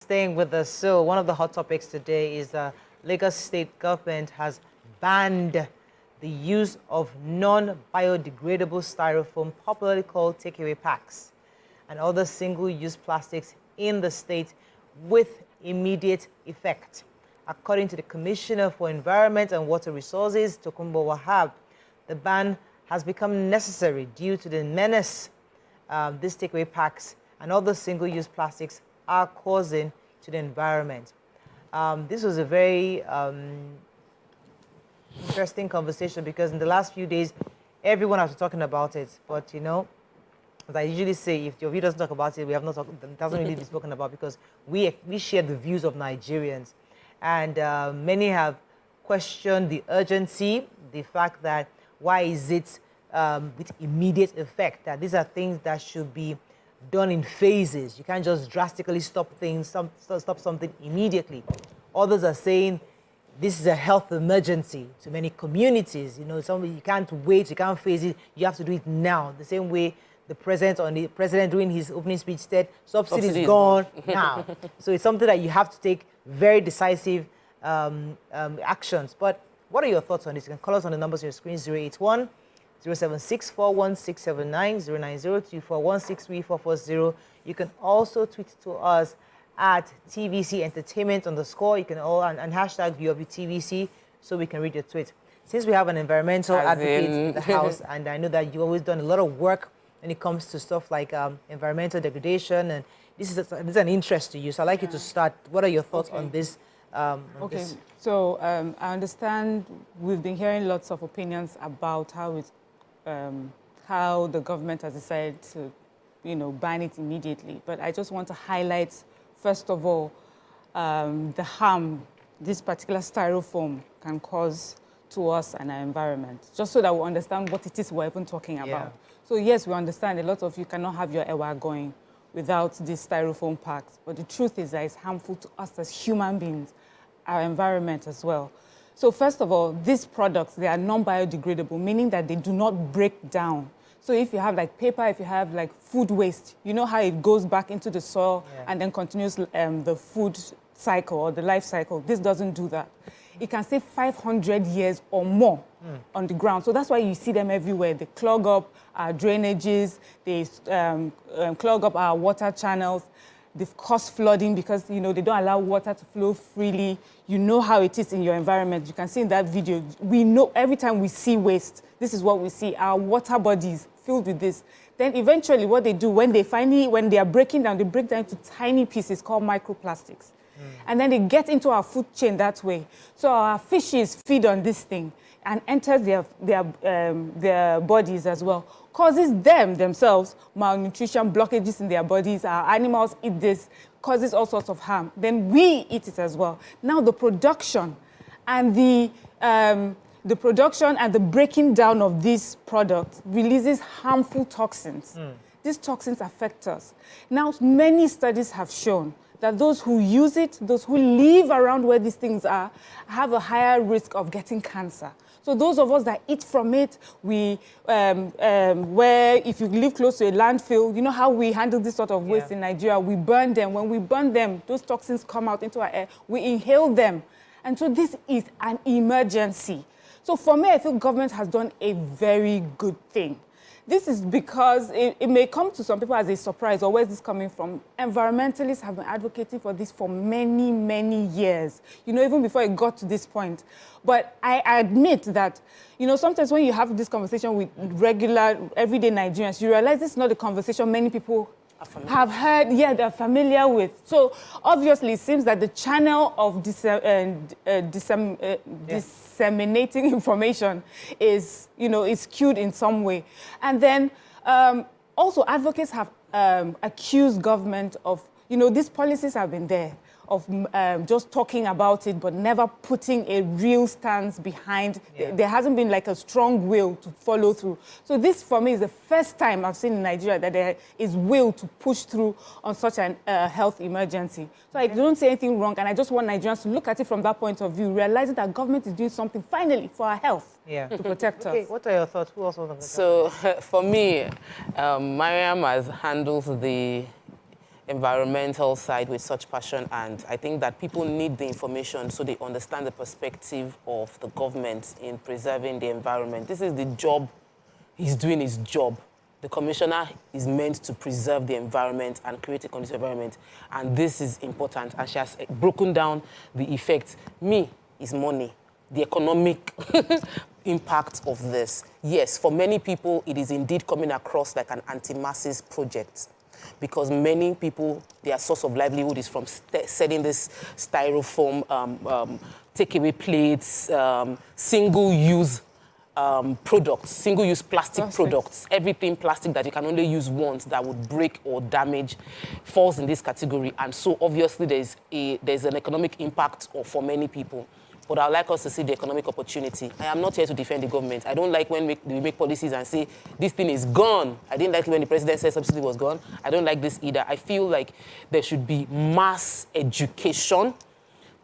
Staying with us, so one of the hot topics today is the Lagos State government has banned the use of non-biodegradable styrofoam, popularly called takeaway packs, and other single-use plastics in the state with immediate effect. According to the Commissioner for Environment and Water Resources, Tokunbo Wahab, the ban has become necessary due to the menace these takeaway packs and other single-use plastics are causing to the environment. This was a very interesting conversation because in the last few days, everyone has been talking about it. But, you know, as I usually say, if your view doesn't talk about it, we have not talked, it doesn't really be spoken about because we share the views of Nigerians. And many have questioned the urgency, the fact that why is it with immediate effect, that these are things that should be done in phases. You can't just drastically stop things, stop something immediately. Others are saying this is a health emergency to many communities. You know, you can't wait, you can't phase it, you have to do it now. The same way the president during his opening speech said, subsidies gone now. So it's something that you have to take very decisive actions. But what are your thoughts on this? You can call us on the numbers on your screen, 081 076411679, 09024163440. You can also tweet to us at TVC Entertainment _. You can all and hashtag ViewOfTVC so we can read your tweet. Since we have an environmental advocate in the house, and I know that you've always done a lot of work when it comes to stuff like environmental degradation, and this is an interest to you. So I'd like you to start. what are your thoughts on this? So I understand we've been hearing lots of opinions about how the government has decided to, ban it immediately. But I just want to highlight, first of all, the harm this particular styrofoam can cause to us and our environment, just so that we understand what it is we're even talking about. So yes, we understand a lot of you cannot have your ewa going without these styrofoam packs. But the truth is that it's harmful to us as human beings, our environment as well. So first of all, these products, they are non-biodegradable, meaning that they do not break down. So if you have like paper, if you have like food waste, you know how it goes back into the soil and then continues the food cycle or the life cycle. This doesn't do that. It can stay 500 years or more on the ground. So that's why you see them everywhere. They clog up our drainages, they clog up our water channels. They've caused flooding because, they don't allow water to flow freely. You know how it is in your environment. You can see in that video. We know every time we see waste, this is what we see. Our water bodies filled with this. Then eventually what they do, when they are breaking down, they break down into tiny pieces called microplastics. And then they get into our food chain that way. So our fishes feed on this thing and enters their bodies as well. Causes themselves malnutrition, blockages in their bodies. Our animals eat this, causes all sorts of harm. Then we eat it as well. Now the production and the breaking down of these products releases harmful toxins. These toxins affect us. Now many studies have shown that those who use it, those who live around where these things are, have a higher risk of getting cancer. So those of us that eat from it, where if you live close to a landfill, you know how we handle this sort of waste in Nigeria, we burn them. When we burn them, those toxins come out into our air, we inhale them. And so this is an emergency. So for me, I feel government has done a very good thing. This is because it may come to some people as a surprise, or where's this coming from? Environmentalists have been advocating for this for many, many years, even before it got to this point. But I admit that, sometimes when you have this conversation with regular, everyday Nigerians, you realize this is not a conversation many people have heard, they're familiar with. So obviously it seems that the channel of disseminating information is, is skewed in some way. And then also advocates have accused government of, these policies have been there, of just talking about it, but never putting a real stance behind. There hasn't been like a strong will to follow through. So this, for me, is the first time I've seen in Nigeria that there is will to push through on such a health emergency. So I don't say anything wrong, and I just want Nigerians to look at it from that point of view, realizing that government is doing something finally for our health to protect us. What are your thoughts? Who else wants to So for me, Mariam has handled the environmental side with such passion, and I think that people need the information so they understand the perspective of the government in preserving the environment. This is the job. He's doing his job. The commissioner is meant to preserve the environment and create a conducive environment, and this is important, and she has broken down the effect. Me is money, the economic impact of this. Yes, for many people, it is indeed coming across like an anti-masses project, because many people, their source of livelihood is from selling this styrofoam, takeaway plates, single-use products, single-use plastic products. Everything plastic that you can only use once that would break or damage falls in this category. And so obviously there's an economic impact for many people. But I would like us to see the economic opportunity. I am not here to defend the government. I don't like when we make policies and say, this thing is gone. I didn't like it when the president said subsidy was gone. I don't like this either. I feel like there should be mass education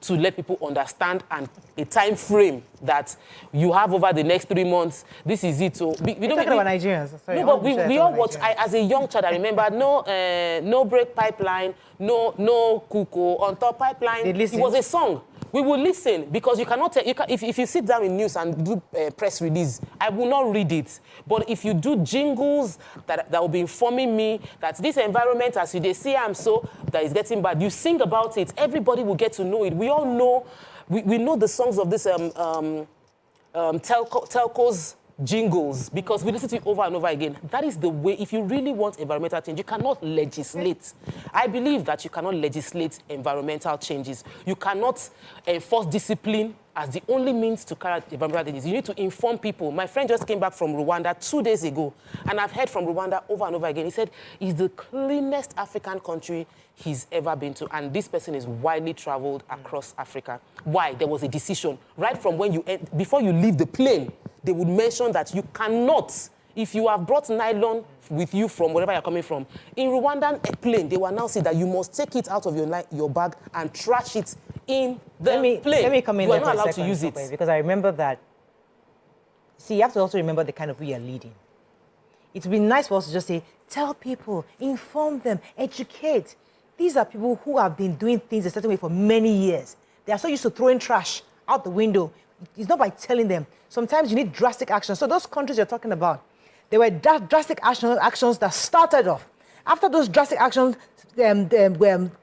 to let people understand, and a time frame that you have over the next 3 months. This is it. So we don't talking about Nigerians. Sorry, no, but we all watch. As a young child, I remember no break pipeline, no cuckoo on top pipeline. It was a song. We will listen, because you cannot tell, if you sit down in news and do press release, I will not read it. But if you do jingles that will be informing me that this environment, as they see, that is getting bad, you sing about it, everybody will get to know it. We all know, we know the songs of this telcos jingles, because we listen to it over and over again. That is the way. If you really want environmental change, you cannot legislate. I believe that you cannot legislate environmental changes. You cannot enforce discipline as the only means to carry out environmental changes. You need to inform people. My friend just came back from Rwanda 2 days ago, and I've heard from Rwanda over and over again. He said it's the cleanest African country he's ever been to, and this person is widely traveled across Africa. Why? There was a decision right from when before you leave the plane. They would mention that you cannot, if you have brought nylon with you from wherever you're coming from, in Rwandan plane, they will now say that you must take it out of your bag and trash it in the plane. Let me come in. You are not allowed to use it. Because I remember that. See, you have to also remember the kind of way you're leading. It would be nice for us to just say, tell people, inform them, educate. These are people who have been doing things a certain way for many years. They are so used to throwing trash out the window. It's not by telling them. Sometimes you need drastic action. So those countries you're talking about, there were drastic actions that started off. After those drastic actions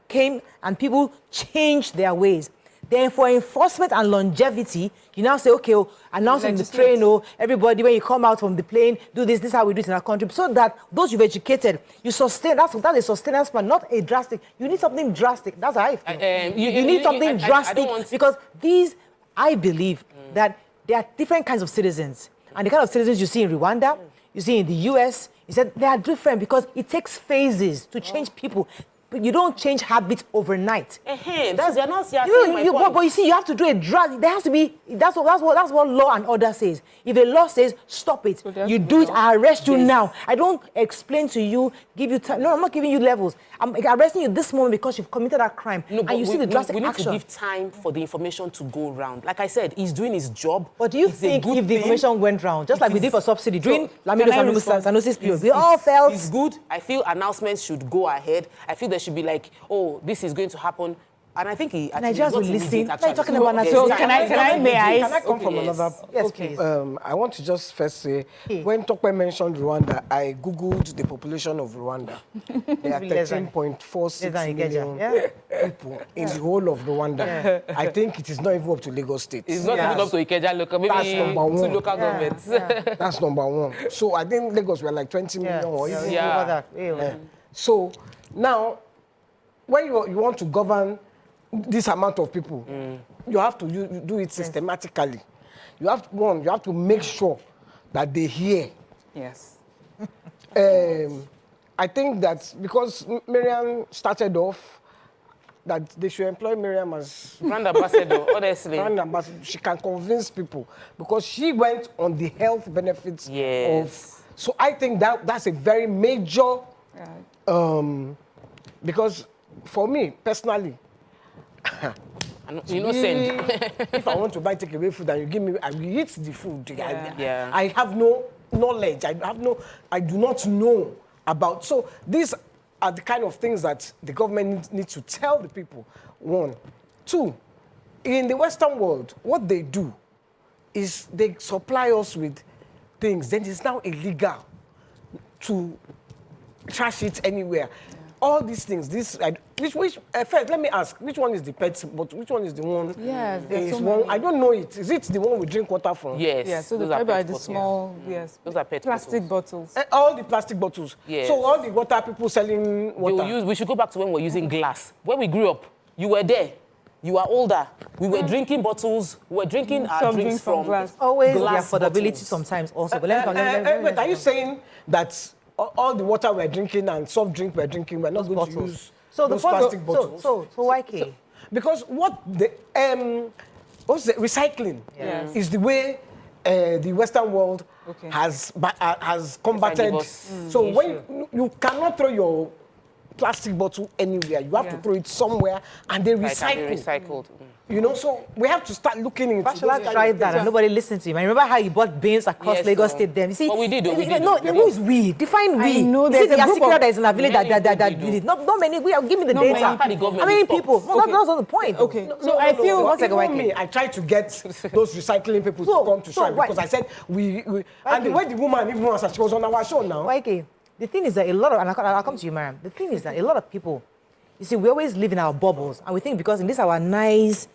came and people changed their ways. Then for enforcement and longevity, you now say, okay, announce in the train, everybody, when you come out from the plane, do this, this is how we do it in our country. So that those you've educated, you sustain, that's a sustenance plan, not a drastic. You need something drastic. That's how I feel. You need something drastic, because these, I believe that there are different kinds of citizens. And the kind of citizens you see in Rwanda, you see in the US, you said they are different because it takes phases to change people. But you don't change habits overnight. That's you're not saying my point. But you see, you have to do a drastic. There has to be. That's what law and order says. If a law says stop it, so you do it. I arrest you now. I don't explain to you, give you time. No, I'm not giving you levels. I'm arresting you this moment because you've committed that crime. No, and you see the drastic action. We need to give time for the information to go around. Like I said, he's doing his job. But do you think if the information went round, just like we did for subsidy during Lamido Sanusi's period, we all felt it's good. I feel announcements should go ahead. I feel there should be like, oh, this is going to happen. And I think Nigerians will listen. Are you talking about so can I come from another? Yes, please. I want to just first say, when Tokunbo mentioned Rwanda, I googled the population of Rwanda. There are 13.46 million people in the whole of Rwanda. I think it is not even up to Lagos State. It's not even up to Ikeja local. Maybe that's number one. Two local governments. That's number one. So I think Lagos were like 20 million or even over that. So now, when you want to govern this amount of people, you have to do it systematically. You have to make sure that they hear. Yes. I think that because Miriam started off, that they should employ Miriam as brand ambassador, honestly. Brand ambassador. She can convince people because she went on the health benefits of. So I think that's a very major, because for me personally, innocent. If I want to buy takeaway food and you give me, I will eat the food. I have no knowledge. I do not know about. So this are the kind of things that the government needs to tell the people. One. Two, in the Western world, what they do is they supply us with things. Then it's now illegal to trash it anywhere. Yeah. All these things, first, let me ask, which one is the pet, but which one is the one? Yes, there's so one, I don't know it. Is it the one we drink water from? Yes. Yeah, so the small, yes. Those are pet plastic bottles. All the plastic bottles. Yes. So all the water people selling water. We should go back to when we were using glass. When we grew up, you were there. You are older. We were drinking bottles. We were drinking our drinks from glass. Always glass the affordability bottles. sometimes also. But are you saying that all the water we're drinking and soft drink we're drinking, we're not going to use those plastic bottles? So why? Because what the recycling is the way the Western world has combated. So when you cannot throw your plastic bottle anywhere, you have to throw it somewhere, and they recycle. You know, so we have to start looking into it. I tried that and nobody listened to him. I remember how he bought bins across Lagos State then. You see, but we did. Who is we? Define we. I know there's a group that is in a village that did it. Not many. Give me the data. How many people? That's not the point. Okay. So I feel I tried to get those recycling people to come to Shrine because I said we and the way the woman even was, she was on our show now. The thing is that a lot of, and I'll come to you, Mariam. The thing is that a lot of people, you see, we always live in our bubbles, and we think because in this our nice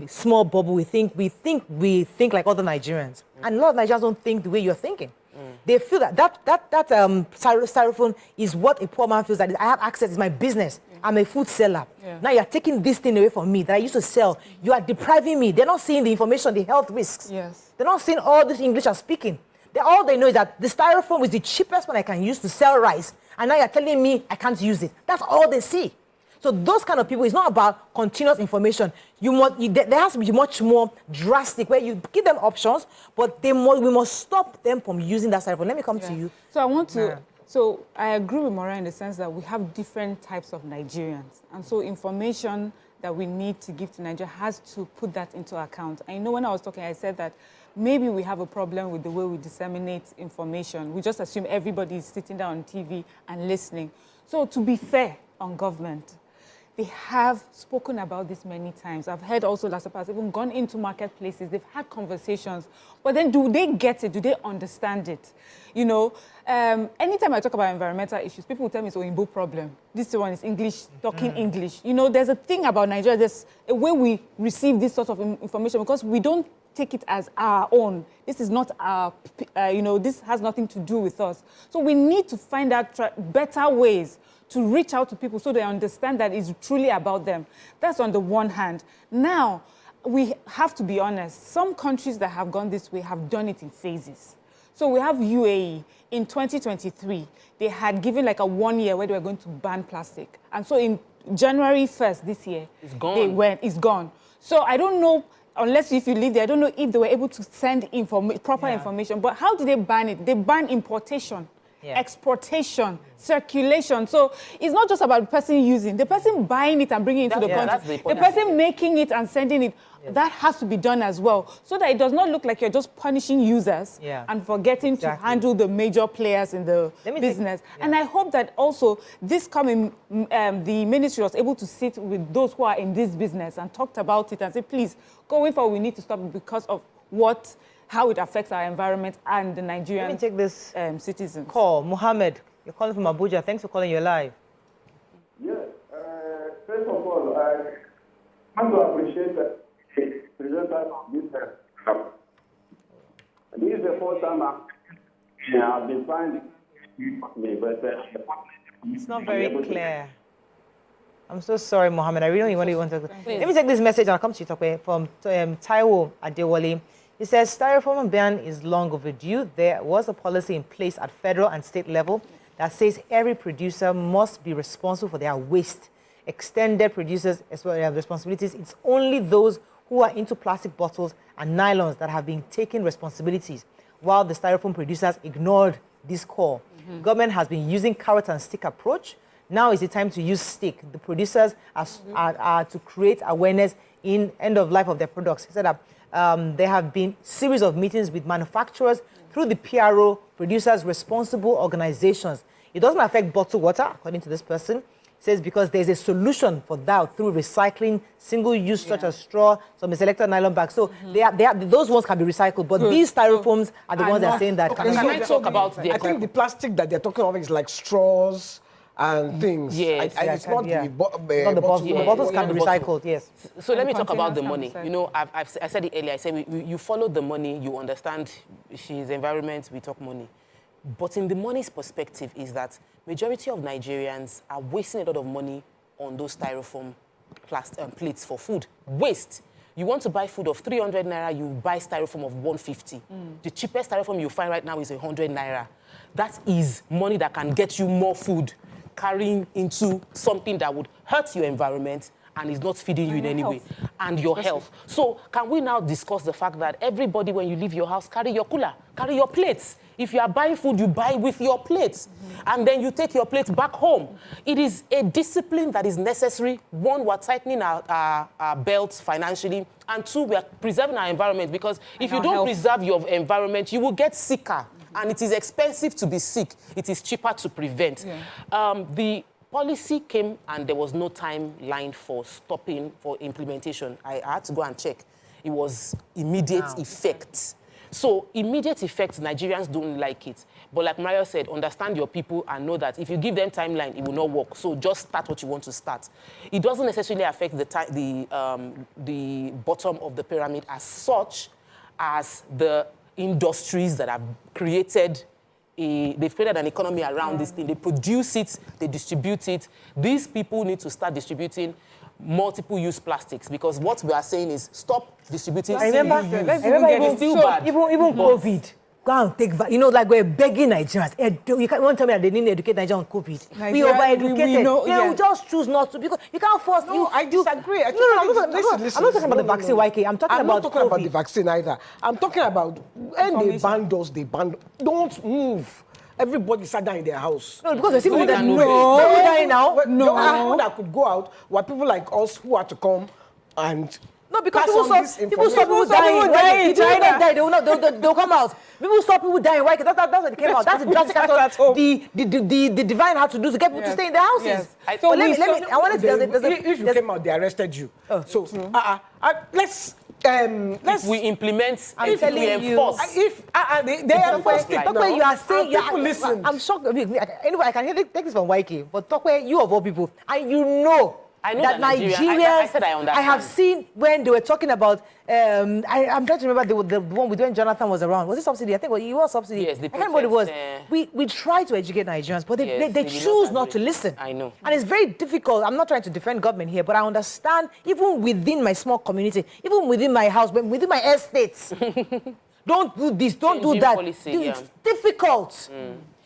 small bubble, we think like other Nigerians, and a lot of Nigerians don't think the way you're thinking. They feel that styrofoam is what a poor man feels, that I have access, it's my business. I'm a food seller. Now you're taking this thing away from me that I used to sell. You are depriving me. They're not seeing the information, the health risks. They're not seeing all this English I'm speaking. All they know is that the styrofoam is the cheapest one I can use to sell rice, and now you're telling me I can't use it. That's all they see. So those kind of people, it's not about continuous information. There has to be much more drastic, where you give them options, but we must stop them from using that styrofoam. Let me come to you. So I want to. So I agree with Maura in the sense that we have different types of Nigerians, and so information that we need to give to Nigeria has to put that into account. I know when I was talking, I said that maybe we have a problem with the way we disseminate information. We just assume everybody is sitting down on TV and listening. So to be fair on government, they have spoken about this many times. I've heard also that has even gone into marketplaces. They've had conversations. But then do they get it? Do they understand it? You know, anytime I talk about environmental issues, people will tell me it's an Oyinbo problem. This one is English, talking English. You know, there's a thing about Nigeria. There's a way we receive this sort of information because we don't take it as our own. This is not our, this has nothing to do with us. So we need to find out better ways to reach out to people so they understand that it's truly about them. That's on the one hand. Now, we have to be honest. Some countries that have gone this way have done it in phases. So we have UAE. In 2023, they had given like a 1 year where they were going to ban plastic. And so in January 1st this year, it's gone. So I don't know, unless if you live there, I don't know if they were able to send proper information. But how do they ban it? They ban importation. Exportation, circulation. So it's not just about the person using, the person buying it and bringing it into the country. The person making it and sending it, that has to be done as well. So that it does not look like you're just punishing users and forgetting to handle the major players in the business. And I hope that also this coming, the ministry was able to sit with those who are in this business and talked about it and say, please, going forward, we need to stop it because of how it affects our environment and the Nigerian Let me take this citizens. Call. Mohammed, you're calling from Abuja. Thanks for calling. You're live. Yes. First of all, I want to appreciate the presenter of this. This is the first time I've been finding me, but it's not very clear. I'm so sorry, Mohammed. I really want to. Let me take this message and I'll come to you, Tokwe, from Taiwo Adewale. He says, styrofoam ban is long overdue. There was a policy in place at federal and state level that says every producer must be responsible for their waste. Extended producers as well have responsibilities. It's only those who are into plastic bottles and nylons that have been taking responsibilities, while the styrofoam producers ignored this call. Government has been using carrot and stick approach. Now is the time to use stick. The producers are to create awareness in end of life of their products. He said that there have been series of meetings with manufacturers through the PRO, producers responsible organizations. It doesn't affect bottled water, according to this person. It says because there's a solution for that through recycling, single-use such as straw, some selected nylon bags. So those ones can be recycled, but these styrofoams are the ones that are saying that. Can I talk about the... I think the plastic that they're talking about is like straws and things. Yes. It's not the not the bottles. The bottles can be recycled, yes. So let me talk about the money. You know, I said it earlier. I said you follow the money, you understand she's environment, we talk money. But in the money's perspective is that majority of Nigerians are wasting a lot of money on those styrofoam plates for food. Waste. You want to buy food of 300 naira, you buy styrofoam of 150. The cheapest styrofoam you find right now is 100 naira. That is money that can get you more food, carrying into something that would hurt your environment and is not feeding you in any way, and your health. So can we now discuss the fact that everybody, when you leave your house, carry your cooler, carry your plates. If you are buying food, you buy with your plates, and then you take your plates back home. It is a discipline that is necessary. One, we're tightening our belts financially, and two, we're preserving our environment, because if you don't preserve your environment, you will get sicker. And it is expensive to be sick. It is cheaper to prevent. The policy came and there was no timeline for stopping, for implementation. I had to go and check. It was immediate effect. So immediate effect, Nigerians don't like it. But like Mario said, understand your people and know that if you give them timeline, it will not work. So just start what you want to start. It doesn't necessarily affect the bottom of the pyramid as such as the industries that have created they've created an economy around this thing. They produce it, they distribute it. These people need to start distributing multiple-use plastics, because what we are saying is stop distributing. I remember even COVID. Go and take, you know, like we're begging Nigerians. You can't tell me that they need to educate Nigerians on COVID. We over-educated. We just choose not to, because you can't force. No, I disagree. I'm not talking about the vaccine, YK. I'm talking about not talking about the vaccine either. I'm talking about when they ban us, don't move. Everybody sat down in their house. No, because there's people that dying now. No, people that could go out were people like us who had to come and. No, because people saw people dying. They'll come out. People saw people dying. Why? That's what came out. That's the drastic act the divine had to do to get people to stay in their houses. Yes. So let me. I wanted to. If you came out, they arrested you. So let's. If we implement, if we enforce. They enforce it. Talk where you are saying. Listen. I'm shocked. Anyway, I can take this from YK, but talk where you of all people, and you know. I know that Nigerians, I said I understand. I have seen when they were talking about, I'm trying to remember the one with when Jonathan was around. Was it subsidy? I think it was subsidy. Yes, I can't remember what it was. We try to educate Nigerians, but they choose not to listen. I know. And it's very difficult. I'm not trying to defend government here, but I understand, even within my small community, even within my house, within my estates, don't do this, don't do that. Policy, it's difficult.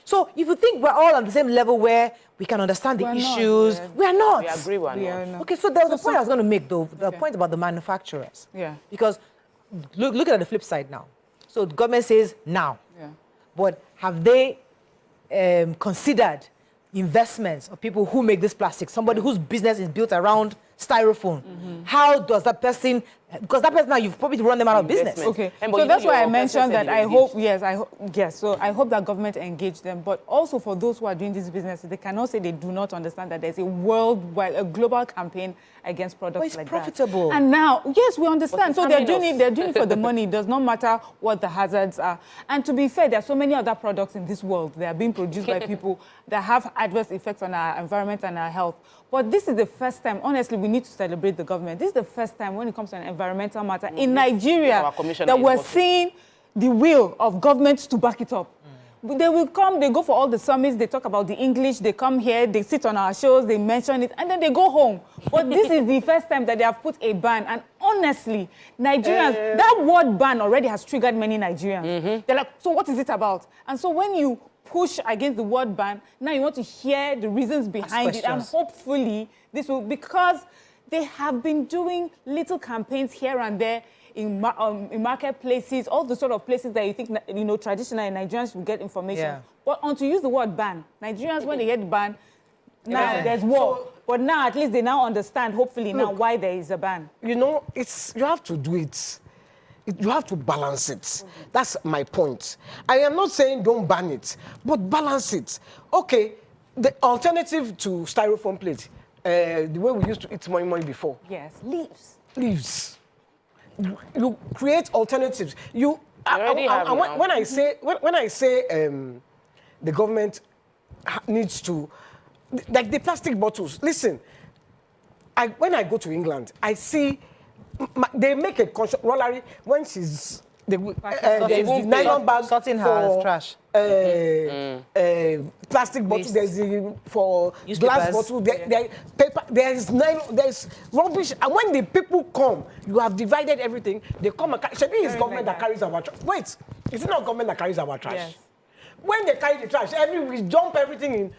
So if you think we're all on the same level where we can understand the issues, we are not. We agree we're not. Okay, so there was a point I was going to make, though, the point about the manufacturers. Yeah. Because look at the flip side now. So the government says now. Yeah. But have they considered investments of people who make this plastic, somebody whose business is built around styrofoam? How does that person, because that person now, you've probably run them out of business. Okay, so that's why I mentioned that I hope, so I hope that government engage them, but also for those who are doing this business, they cannot say they do not understand that there's a worldwide, a global campaign against products like profitable. That. And now, yes, we understand. So they're doing it for the money. It does not matter what the hazards are. And to be fair, there are so many other products in this world that are being produced by people that have adverse effects on our environment and our health. But this is the first time, honestly, we need to celebrate the government. This is the first time when it comes to an environmental matter in Nigeria that we're seeing the will of governments to back it up. They will come, they go for all the summits, they talk about the English, they come here, they sit on our shows, they mention it, and then they go home. But this is the first time that they have put a ban. And honestly, Nigerians, that word ban already has triggered many Nigerians. They're like, so what is it about? And so when you push against the word ban, now you want to hear the reasons behind it, and hopefully this will, because they have been doing little campaigns here and there in marketplaces, all the sort of places that you think, traditionally Nigerians will get information. Yeah. But on to use the word ban, Nigerians, when they hear the ban, now there's war. So, but now at least they now understand, hopefully, now why there is a ban. You have to do it. You have to balance it. That's my point. I am not saying don't ban it, but balance it. Okay, the alternative to styrofoam plate, the way we used to eat moi before. Yes, leaves. Leaves. You create alternatives. When I say the government needs to, like the plastic bottles. Listen, when I go to England, I see they make a conscious Rollery when she's there's the nylon bag sorting her trash. Plastic bottle. There's the for glass bottle. There's paper. There's nylon. There's rubbish. And when the people come, you have divided everything. They come and should be his government that carries our trash. Wait, is it not government that carries our trash? Yes. When they carry the trash, we dump everything in.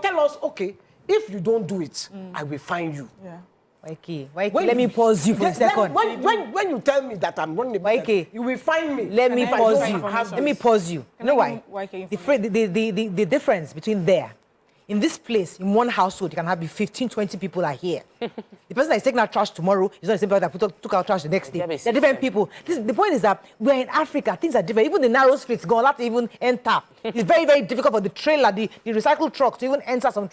Tell us, okay, if you don't do it, I will fine you. Yeah. Waike, let me pause you for a second. When you tell me that I'm running the you will find me. Let me pause you. Let me pause you. You know why? The difference between there, in this place, in one household, you can have 15, 20 people are here. The person that is taking out trash tomorrow is not the same person that took out trash the next day. They're different people. The point is that we're in Africa, things are different. Even the narrow streets, going to even enter. It's very, very difficult for the trailer, the recycled truck to even enter some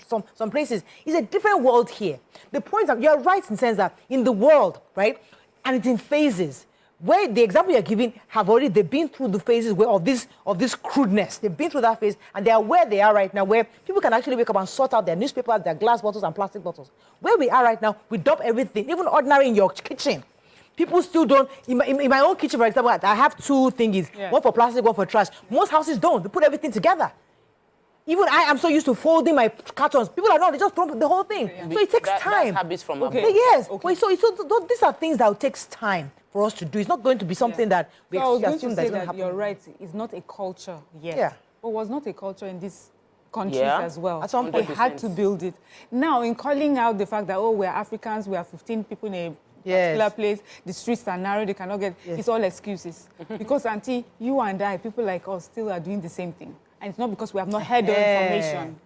places. It's a different world here. The point is that you're right in the sense that in the world, right, and it's in phases. Where the example you're giving they've been through the phases of this crudeness. They've been through that phase and they are where they are right now, where people can actually wake up and sort out their newspapers, their glass bottles and plastic bottles. Where we are right now, we dump everything, even ordinary in your kitchen. People still don't, in my own kitchen, for example, I have two thingies, one for plastic, one for trash. Most houses don't, they put everything together. Even I am so used to folding my cartons. People are not, they just throw the whole thing. Yeah. So it takes time. That's habits from above. Yes. Okay. So these are things that takes time for us to do. It's not going to be something that we assume that's going to happen. You're right. It's not a culture yet. Yeah. But was not a culture in these countries as well. At some point. They had to build it. Now, in calling out the fact that, we're Africans, we are 15 people in a particular place, the streets are narrow, they cannot get, it's all excuses. Because, Auntie, you and I, people like us, still are doing the same thing. And it's not because we have not heard the information.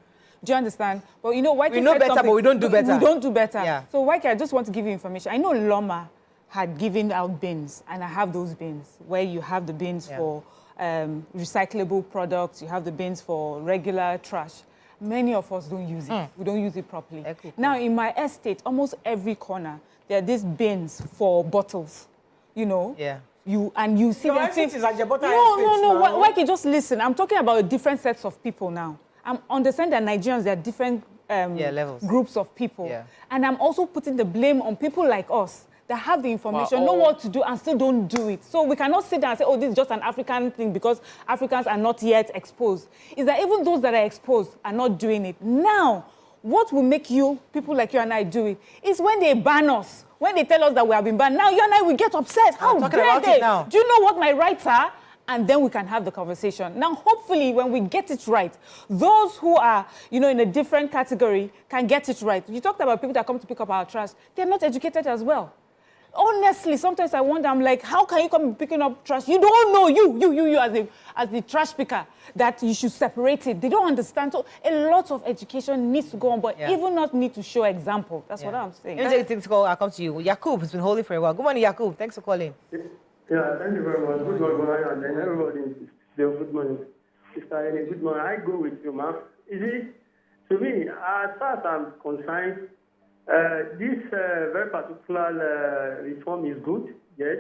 Do you understand? But you know, Waike we know better, but we don't do better. We don't do better. Yeah. So Waike, I just want to give you information. I know Loma had given out bins, and I have those bins, where you have the bins for recyclable products, you have the bins for regular trash. Many of us don't use it. We don't use it properly. Now, in my estate, almost every corner, there are these bins for bottles, you know. Yeah. You see no, them. No. Waike, just listen. I'm talking about different sets of people now. I'm understanding that Nigerians, there are different levels. groups of people. Yeah. And I'm also putting the blame on people like us that have the information, know what to do, and still don't do it. So we cannot sit down and say, this is just an African thing because Africans are not yet exposed. Is that even those that are exposed are not doing it. Now, what will make people like you and I do it is when they ban us. When they tell us that we have been banned, now you and I will get upset. How dare they? Do you know what my rights are? And then we can have the conversation. Now, hopefully, when we get it right, those who are, in a different category can get it right. You talked about people that come to pick up our trash. They're not educated as well. Honestly, sometimes I wonder, I'm like, how can you come picking up trash? You don't know, you as the trash picker, that you should separate it. They don't understand. So a lot of education needs to go on, but even not need to show example. That's what I'm saying. I'll come to you. Yakub has been holding for a while. Good morning, Yakub. Thanks for calling. Yeah, thank you very much. Good morning, and everybody. Good morning. Sister Eni, good morning. I go with you, ma'am. To me, as far as I'm concerned, this very particular reform is good, yes,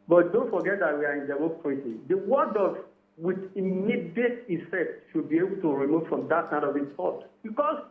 but don't forget that we are in democracy. The word of with immediate effect should be able to remove from that kind of thought. Because,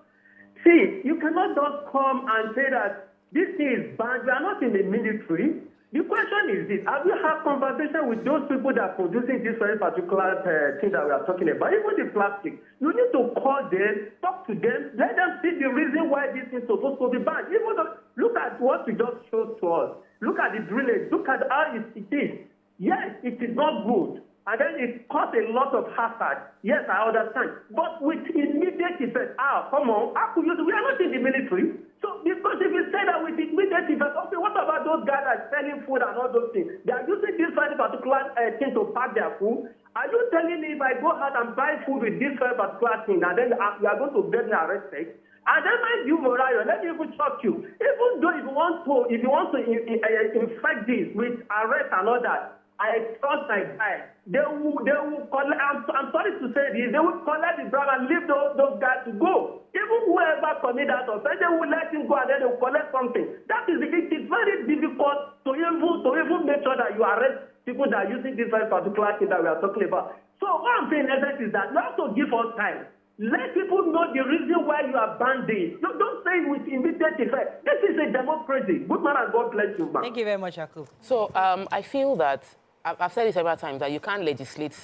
see, you cannot just come and say that this thing is banned. We are not in the military. The question is this: have you had conversation with those people that are producing this very particular thing that we are talking about? Even the plastic, you need to call them, talk to them, let them see the reason why this is supposed to be banned. Even though, look at what you just showed to us. Look at the drainage. Look at how it is. Yes, it is not good. And then it causes a lot of hazard. Yes, I understand. But with immediate effect, come on, how could you do? We are not in the military. So, because if you say that with immediate effect, okay, what about those guys that are selling food and all those things? They are using this very particular thing to pack their food. Are you telling me if I go out and buy food with this very particular thing, and then we are going to get me arrested? And then mind you, Morayo, let me even shock you. Even though if you want to infect this with arrest and all that, I trust my guy. They will collect, I'm sorry to say this, they will collect the bribe and leave those guys to go. Even whoever commit that offense, they will let him go and then they will collect something. That is the thing. It's very difficult to even make sure that you arrest people that are using this very particular thing that we are talking about. So what I'm saying in essence is that you have to give us time. Let people know the reason why you are banding. Don't say it with immediate effect. This is a democracy. Good man and God bless you, man. Thank you very much, Yakub. So I feel that, I've said it several times, that you can't legislate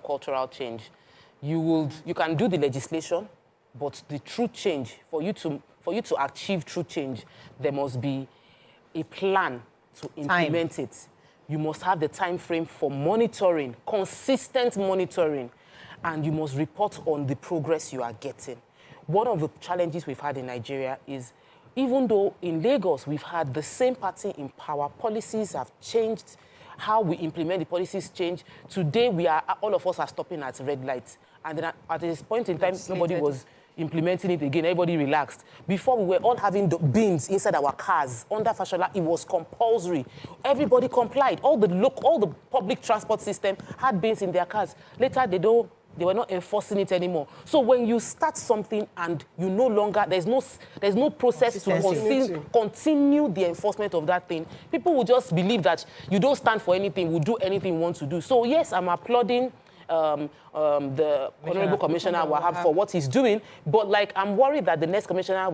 cultural change. You can do the legislation, but the true change, for you to achieve true change, there must be a plan to implement it. You must have the time frame for monitoring, consistent monitoring, and you must report on the progress you are getting. One of the challenges we've had in Nigeria is, even though in Lagos we've had the same party in power, policies have changed, how we implement the policies change. Today, all of us are stopping at red lights. And then at this point in time, nobody was implementing it again. Everybody relaxed. Before, we were all having the bins inside our cars. Under Fashola, it was compulsory. Everybody complied. All the public transport system had bins in their cars. Later, they were not enforcing it anymore. So when you start something and you no longer, there's no process to continue the enforcement of that thing, people will just believe that you don't stand for anything, will do anything you want to do. So yes, I'm applauding the Honorable Commissioner Wahab for what he's doing, but like, I'm worried that the next commissioner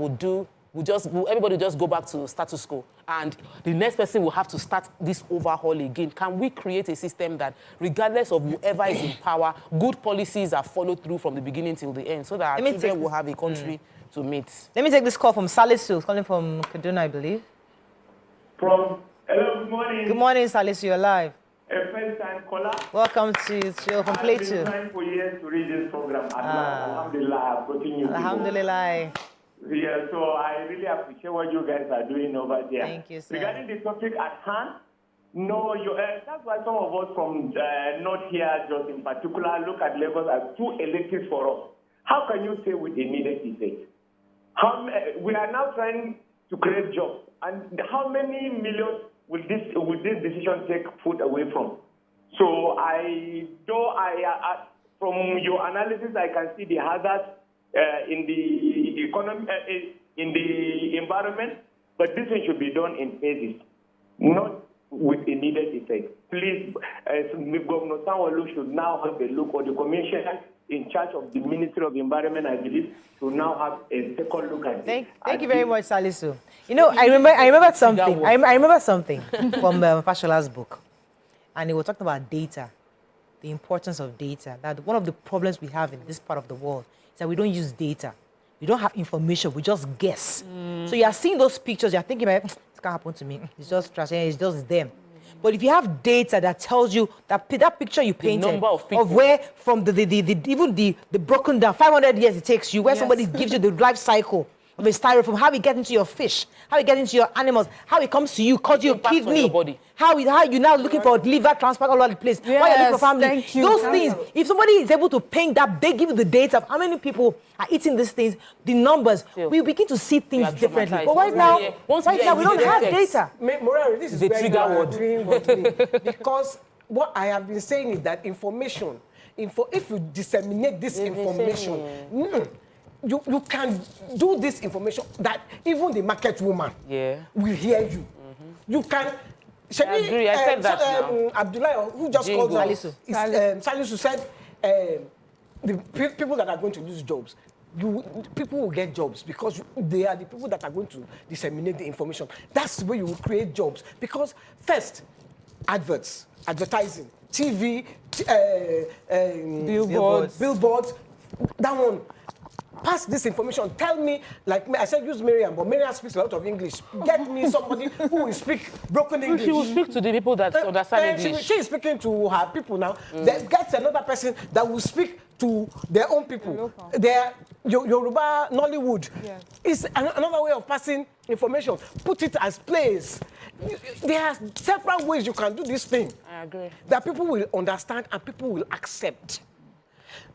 everybody just go back to status quo, and the next person will have to start this overhaul again. Can we create a system that, regardless of whoever is in power, good policies are followed through from the beginning till the end, so that our children will have a country to meet? Let me take this call from Salisu, calling from Kaduna, I believe. Hello, good morning. Good morning, Salisu, you're live. A first-time caller. Welcome to the show from Plateau. I've been trying for years to read this program. Alhamdulillah, I've gotten you. Alhamdulillah. Yeah, so I really appreciate what you guys are doing over there. Thank you, sir. Regarding the topic at hand, that's why some of us from not here, just in particular, look at Lagos as too elective for us. How can you say with immediate effect? We are now trying to create jobs, and how many millions will this decision take food away from? So from your analysis, I can see the hazards in the economy, in the environment, but this thing should be done in phases, not with immediate effect. Please, Governor Sanwo-Olu should now have a look, or the commissioner in charge of the Ministry of Environment, I believe, to now have a second look at it. Thank you very much, Salisu. You know, I remember something. I remember something from Fashola's book, and he was talking about data, the importance of data. That one of the problems we have in this part of the world is that we don't use data. We don't have information. We just guess. So you are seeing those pictures. You are thinking, it can't happen to me. It's just trash. It's just them. But if you have data that tells you that picture you painted, the number of people, of where from even the broken down 500 years it takes you, where somebody gives you the life cycle of a styrofoam, how it gets into your fish, how it gets into your animals, how it comes to you, cause your kidney, how you're now looking for liver transplant all over the place, why you're looking for family. Thank you. Those things, if somebody is able to paint that, they give you the data of how many people are eating these things, the numbers, we begin to see things differently. But right now, we don't have data. Morari, this is the trigger word. Because what I have been saying is that information, if you disseminate this information, you can do this information that even the market woman will hear you. You can. I agree. I said that now. Abdullah, who just called Salisu said the people that are going to lose jobs, people will get jobs because they are the people that are going to disseminate the information. That's the way you will create jobs. Because first, advertising, TV, billboards, that one. Pass this information. Tell me, like I said, use Miriam, but Miriam speaks a lot of English. Get me somebody who will speak broken English. She will speak to the people that understand English. She is speaking to her people now. Then get another person that will speak to their own people. Their Yoruba Nollywood. It's another way of passing information. Put it as plays. There are several ways you can do this thing. I agree. That people will understand and people will accept.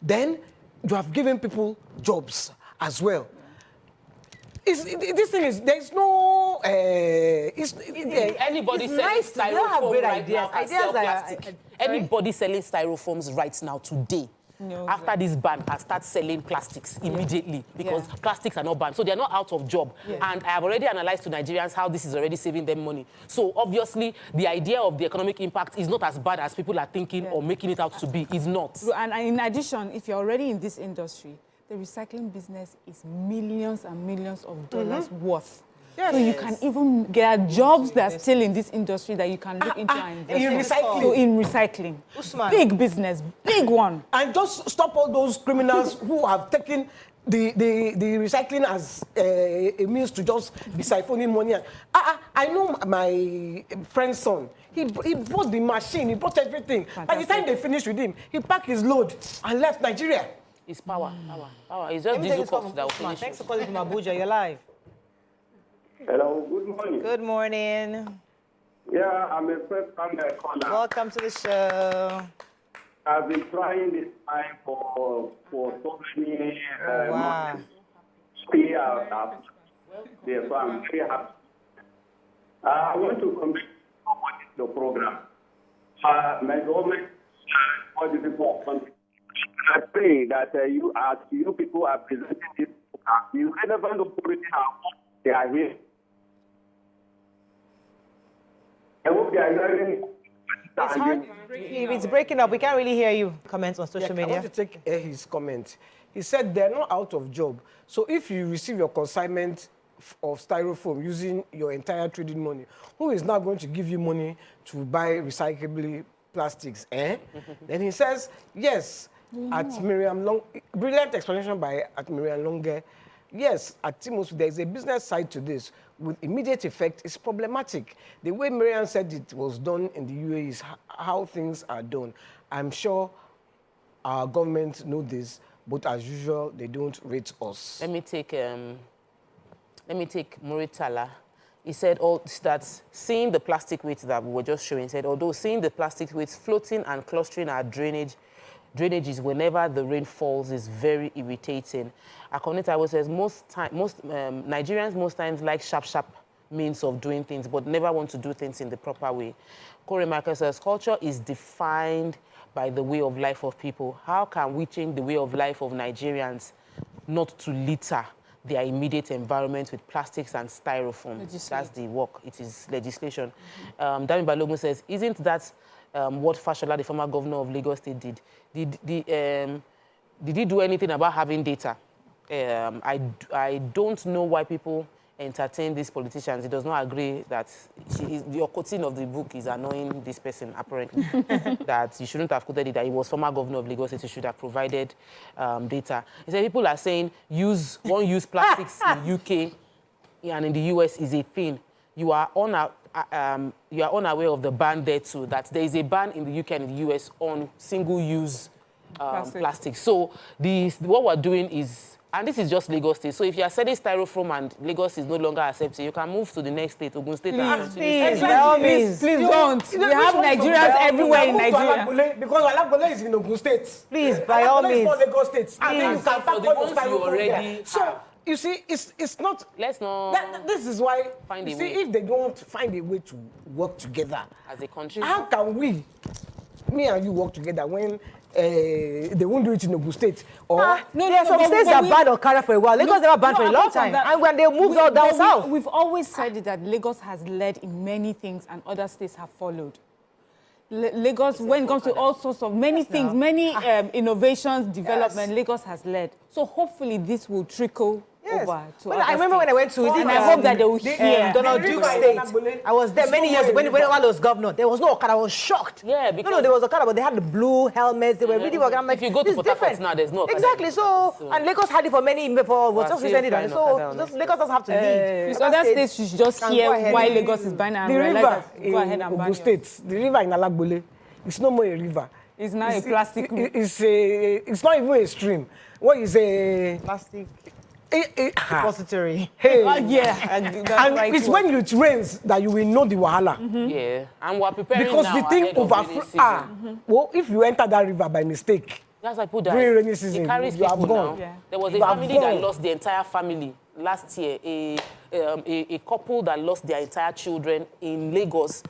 Then you have given people jobs as well. This thing is, there's no, anybody it's selling nice to- you don't have styrofoam great right ideas. now can Ideas sell are- plastic. Anybody selling styrofoams right now today, after this ban, can start selling plastics immediately because plastics are not banned. So they're not out of job. And I have already analyzed to Nigerians how this is already saving them money. So obviously, the idea of the economic impact is not as bad as people are thinking or making it out to be. It's not. And in addition, if you're already in this industry, the recycling business is millions and millions of dollars worth. Yes. So you can even get jobs that are still in this industry that you can look into and invest in recycling. So in recycling. Usman. Big business, big one. And just stop all those criminals who have taken the recycling as a means to just be siphoning money. I know my friend's son. He bought the machine, he bought everything. Fantastic. By the time they finished with him, he packed his load and left Nigeria. It's power. It's just diesel cost that will finish. Thanks for calling from Abuja. You're live. Hello, good morning. Good morning. Yeah, I'm a first-time caller. Welcome to the show. I've been trying this time for so many Wow. months. Stay out. Therefore, I'm very happy. I want to comment on the program. My government, all the people of country, I pray that you people are presenting this program. You relevant authority they are here. I hope they are hearing. It's hard. It's breaking up. We can't really hear you. Comments on social I media. want to take his comment. He said they're not out of job. So if you receive your consignment of styrofoam using your entire trading money, who is now going to give you money to buy recyclable plastics? Then he says, yes, at Miriam Long, brilliant explanation by at Miriam Longe. Yes, at Timos, there is a business side to this. With immediate effect, it's problematic. The way Miriam said it was done in the UAE is how things are done. I'm sure our government know this, but as usual, they don't rate us. Let me take Muritala. He said that seeing the plastic weights that we were just showing, said although seeing the plastic weights floating and clustering our drainages whenever the rain falls is very irritating. Akonita says Nigerians most times like sharp means of doing things, but never want to do things in the proper way. Corey Michael says culture is defined by the way of life of people. How can we change the way of life of Nigerians not to litter their immediate environment with plastics and styrofoam? That's the work. It is legislation. Dami Balogun says, isn't that what Fashola, the former governor of Lagos State, did? Did he do anything about having data? I don't know why people entertain these politicians. He does not agree that your quoting of the book is annoying this person, apparently. That you shouldn't have quoted it, that he was former governor of Lagos State, he should have provided data. He said people are saying one-use plastics in UK and in the US is a thing. You are unaware of the ban there too, that there is a ban in the UK and in the US on single-use plastic. So what we're doing is, and this is just Lagos State, so if you are selling styrofoam and Lagos is no longer accepted, you can move to the next state, Ogun State. Please, by all means, please don't. We have Nigerians everywhere in Nigeria. Because Alagbole is in Ogun State. Please, by all means. Alagbole is for Lagos State. And then you can pack all your styrofoam already there. So, you see, it's not... Let's not... This is why, find a you see, way. if they don't find a way to work together, as a country, how can me and you work together when they won't do it in Ogun State? Or Some states are banned or carried for a while. Lagos never banned for a long time. And when they moved all down south. We've always said that Lagos has led in many things and other states have followed. Lagos, when it comes to all sorts of many things, many innovations, development, Lagos has led. So hopefully this will trickle over to I remember when I went to and I hope that they will hear. Donald Duke State. I was there many years ago when I was governor. There was no Okada. I was shocked. Yeah, because no, there was Okada, but they had the blue helmets. They were really working. I'm like, if you go to this is Port Harcourt different. now, there's no Okada. Exactly. So and Lagos had it for was just recently done. So Lagos doesn't have to lead. So other states should just hear why Lagos is banned and realize that go ahead and ban Ogun State, the river in Alagbole, it's no more a river. It's now a plastic. It's not even a stream. What is a plastic depository? Hey. And it's when it rains that you will know the wahala. Yeah, and we're preparing because now the thing overflows. Well, if you enter that river by mistake, that's why people die. during rainy season, it carries you have people gone. now. Yeah. There was a family that lost the entire family last year, a couple that lost their entire children in Lagos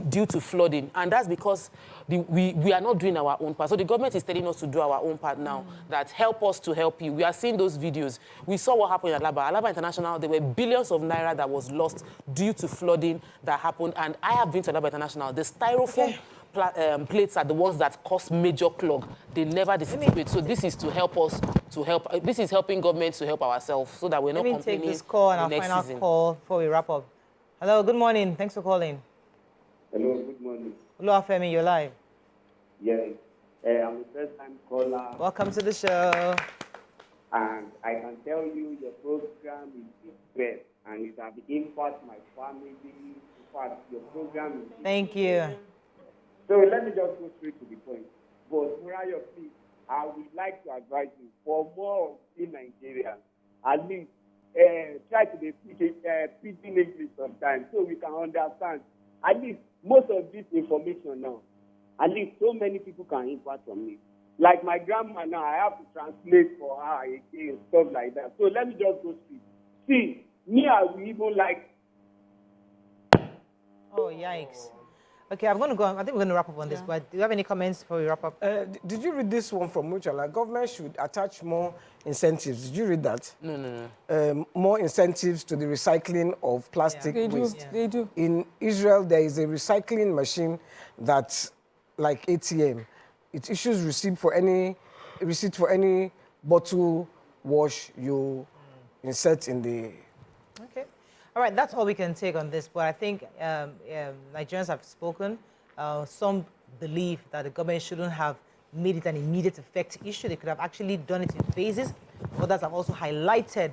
due to flooding. And that's because we are not doing our own part. So the government is telling us to do our own part now, that help us to help you. We are seeing those videos. We saw what happened at Alaba International. There were billions of naira that was lost due to flooding that happened. And I have been to Alaba International. The styrofoam plates are the ones that cause major clog. They never disintegrate. So this is to help us to help. This is helping government to help ourselves so that we're not complaining. Let me take this call and our final season. call before we wrap up. Hello, good morning. Thanks for calling. Hello, good morning. Hello, Femi, you're live. Yes, I'm a first-time caller. Welcome to the show. And I can tell you your program is best, and it has impacted my family. In fact, your program is... Thank you. So let me just go straight to the point. But Murayo, please, I would like to advise you for more in Nigeria, at least try to be speaking English sometimes so we can understand. At least most of this information now, at least so many people can impact on me. Like my grandma now, I have to translate for her again, stuff like that. So let me just go straight. See, me, I will even like... Oh, yikes. Okay, I'm going to go. I think we're going to wrap up on this, but do you have any comments before we wrap up? Did you read this one from Mutual? Like, government should attach more incentives. Did you read that? No. More incentives to the recycling of plastic waste. They do. In Israel, there is a recycling machine that's like ATM. It issues receipt for any bottle wash you insert in the... Okay. All right, that's all we can take on this. But I think Nigerians have spoken. Some believe that the government shouldn't have made it an immediate effect issue. They could have actually done it in phases. Others have also highlighted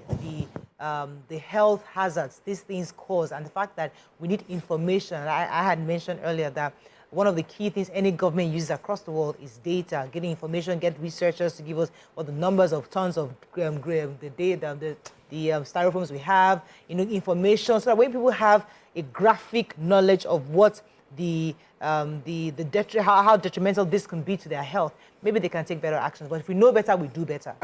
the health hazards these things cause and the fact that we need information. I had mentioned earlier that one of the key things any government uses across the world is data, getting information, get researchers to give us what the numbers of tons of the styrofoams we have, information, so that when people have a graphic knowledge of what how detrimental this can be to their health, maybe they can take better actions. But if we know better, we do better.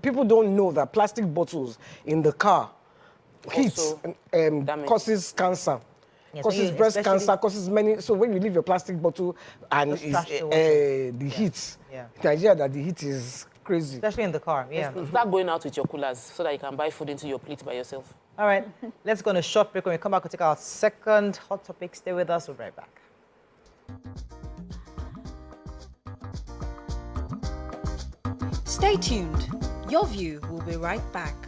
People don't know that plastic bottles in the car causes cancer. Yes, causes breast cancer, causes many. So when you leave your plastic bottle and the heat, Nigeria, that the heat is crazy. Especially in the car, Start going out with your coolers so that you can buy food into your plate by yourself. All right, let's go on a short break. When we come back, we'll take our second hot topic. Stay with us. We'll be right back. Stay tuned. Your View will be right back.